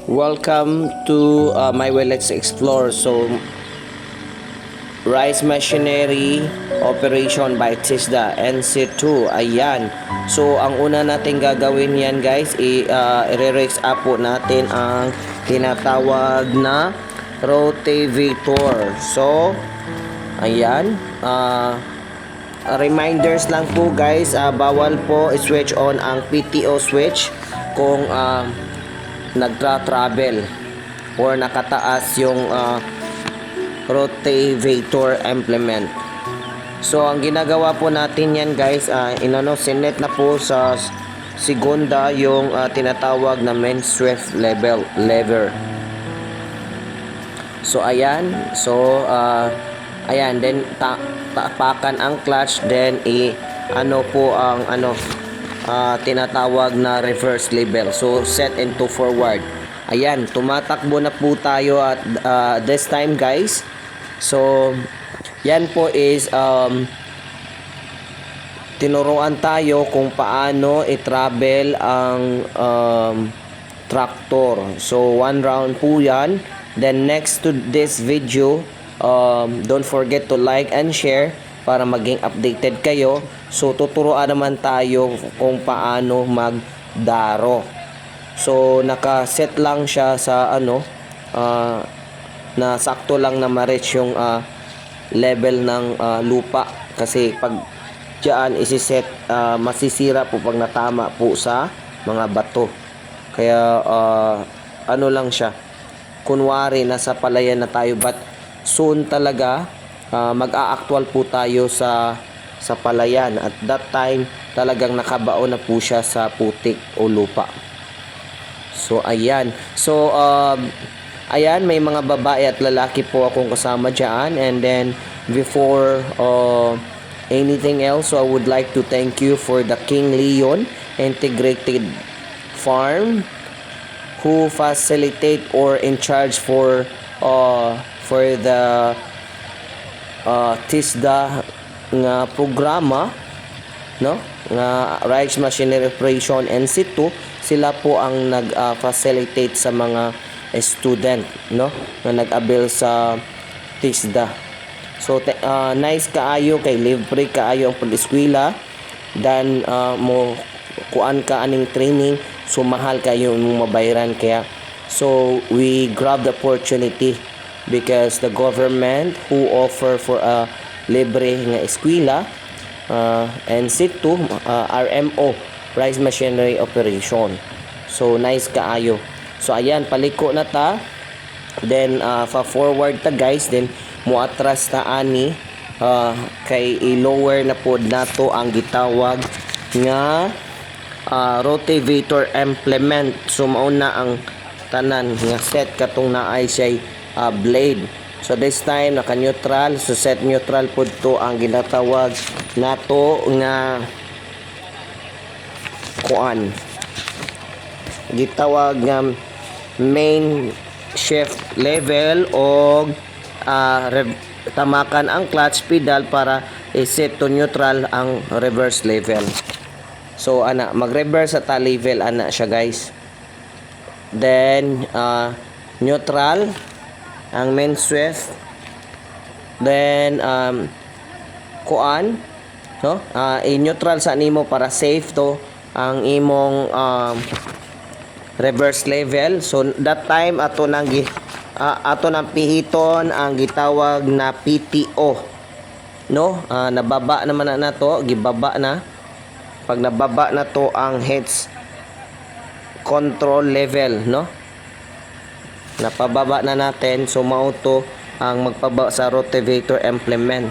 Welcome to my way. Let's explore. So, rice machinery operation by TISDA NC2. Ayan. So, ang una natin gagawin yan guys, i-raise up po natin ang tinatawag na rotavator. So, ayan. Reminders lang po guys, bawal po i-switch on ang PTO switch kung nagtra-travel or nakataas yung rotavator implement. So ang ginagawa po natin yan guys, sinet na po sa segunda yung tinatawag na main swift lever. So ayan, ayan, then tapakan ang clutch, then tinatawag na reverse level. So set into forward. Ayan, tumatakbo na po tayo at this time guys. So yan po is tinuruan tayo kung paano i-travel ang tractor. So one round po yan. Then next to this video, don't forget to like and share para maging updated kayo. So tuturuan naman tayo kung paano magdaro. So naka-set lang siya sa na sakto lang na ma-reach yung level ng lupa, kasi pag diyan isi-set, masisira po pag natama po sa mga bato. Kaya lang siya, kunwari nasa palayan na tayo, but soon talaga mag-a-actual po tayo sa palayan. At that time talagang nakabaon na po siya sa putik o lupa. So ayan. So ayan, may mga babae at lalaki po akong kasama dyan. And then before anything else, so I would like to thank you for the King Leon Integrated Farm, who facilitate or in charge for the TISDA nga programa, no, nga rice machinery operation NC2. Sila po ang nag-facilitate sa mga student, no, na nag-avail sa TISDA. So nice kaayo, kay libre kaayo ang pag-eskwela, dan mo kuan ka aning training, so mahal kayo mong mabayaran. Kaya so we grab the opportunity because the government who offer for a libre nga eskwela, NC2, RMO, rice machinery operation. So nice kaayo. So ayan, paliko na ta, then fa-forward ta guys, then muatras ta ani, kay i-lower na pod nato ang gitawag nga rotavator implement. So mauna ang tanan nga set katong naay siya blade. So this time naka-neutral, so set neutral pod to ang ginatawag nato nga kuan, gitawag nga main shift level, o tamakan ang clutch pedal para i-set to neutral ang reverse level. So mag-reverse sa level siya guys. Then neutral ang main swift, then kuan, no, i-neutral sa nimo para safe to ang imong reverse level. So that time ato nang pihiton ang gitawag na PTO, no, nababa naman na to, gibaba na. Pag nababa na to ang heads control level, no, napababa na natin. So mauto ang magpababa sa rotavator implement.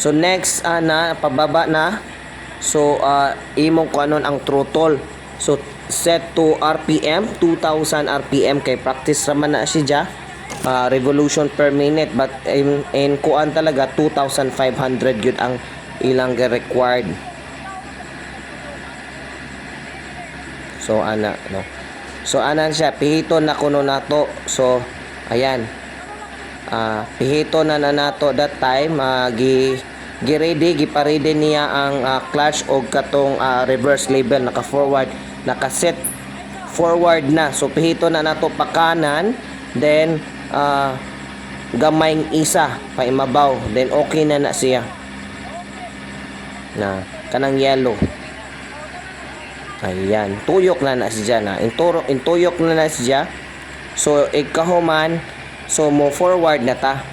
So next pababa na. So imong kuanon ang throttle. So set to RPM, 2000 RPM, kay practice raman na siya, revolution per minute, but in kuan talaga 2500 yun ang ilang required. So no, so siya, pihiton na kuno nato. So ayan, pihiton na nato that time. Gi-ready, gipa-ready niya ang clutch o katong reverse level, naka-forward, naka-set forward na. So pihito na nato pa kanan, then gamayng isa pa imabaw, then okay na na siya. Na kanang yellow. Ayan, tuyok na siya na. Intuyok na siya. So ikahuman, so mo forward na ta.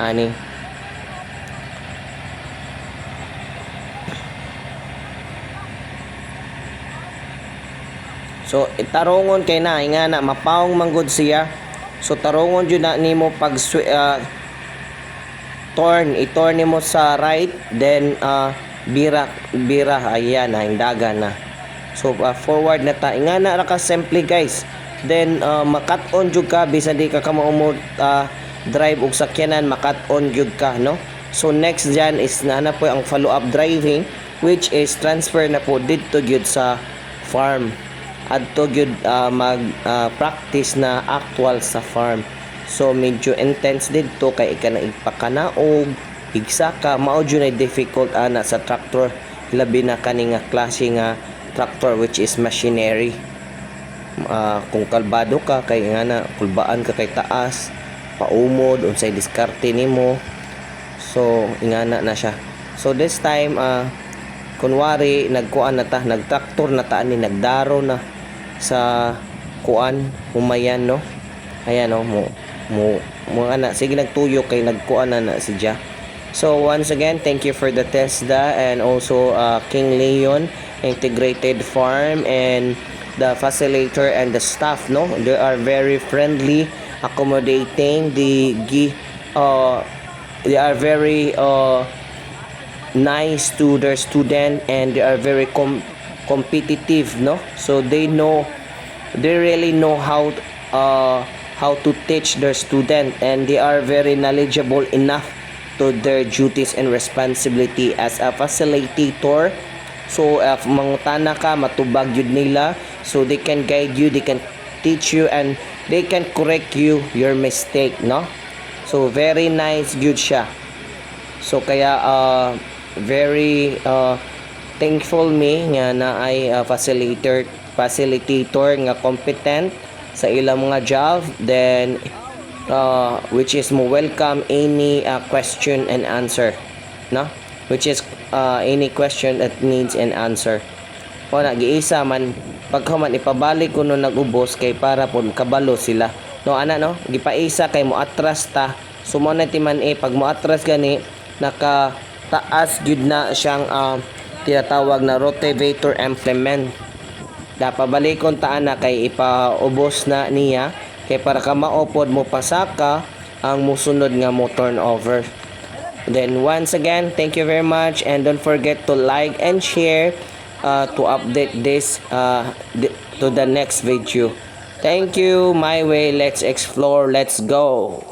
Ani. So tarungon kay na nga na mapawong manggod siya. So tarungon jud na nimo pag i-turn nimo sa right, then bira ayan na dagan na. So forward na ta nga na ra ka simple guys. Then makat-on jud ka bisan di ka kamo drive og sakyanan, makat-on jud ka, no? So next dyan is na po ang follow up driving, which is transfer na po dito gyud sa farm, adto gyud mag practice na actual sa farm. So medyo intense dito kay ika na ipakanaog igsa ka, mao jud ay difficult ana sa tractor, labi na kani nga klase nga tractor which is machinery. Kung kalbado ka kay nga na kulbaan ka kay taas, paumod unsay diskarte nimo, so ingana na siya. So this time kunwari nagkuan na ta, nagtraktor na ta ani, nagdaro na sa kuan humayan, no? Ayan, no, mo ana sige nagtuyo kay nagkuan na siya. So once again, thank you for the TESDA and also King Leon Integrated Farm and the facilitator and the staff, no? They are very friendly, accommodating, they are very nice to their student, and they are very competitive, no? So they really know how to teach their student, and they are very knowledgeable enough to their duties and responsibility as a facilitator. So if mangutana ka, matubag yun nila, so they can guide you, they can teach you, and they can correct you your mistake, no? So very nice good siya. So kaya very thankful me nga na ay facilitator nga competent sa ilang mga job, then which is mo welcome any question and answer, no? Which is any question that needs an answer. O giisa man pagkaman ipabalik ko no nagubos kay para pud kabalo sila, no? Ana, no, gipaisa kay mo atras ta, so mo na timan pag mo atras gani naka taas gyud na siyang tinatawag na rotavator implement. Dapabalikon ta ana kay ipaubos na niya kay para ka maupod mo pasaka ang musunod nga mo turnover. Then once again, thank you very much, and don't forget to like and share to update this to the next video. Thank you. My way, let's explore, let's go.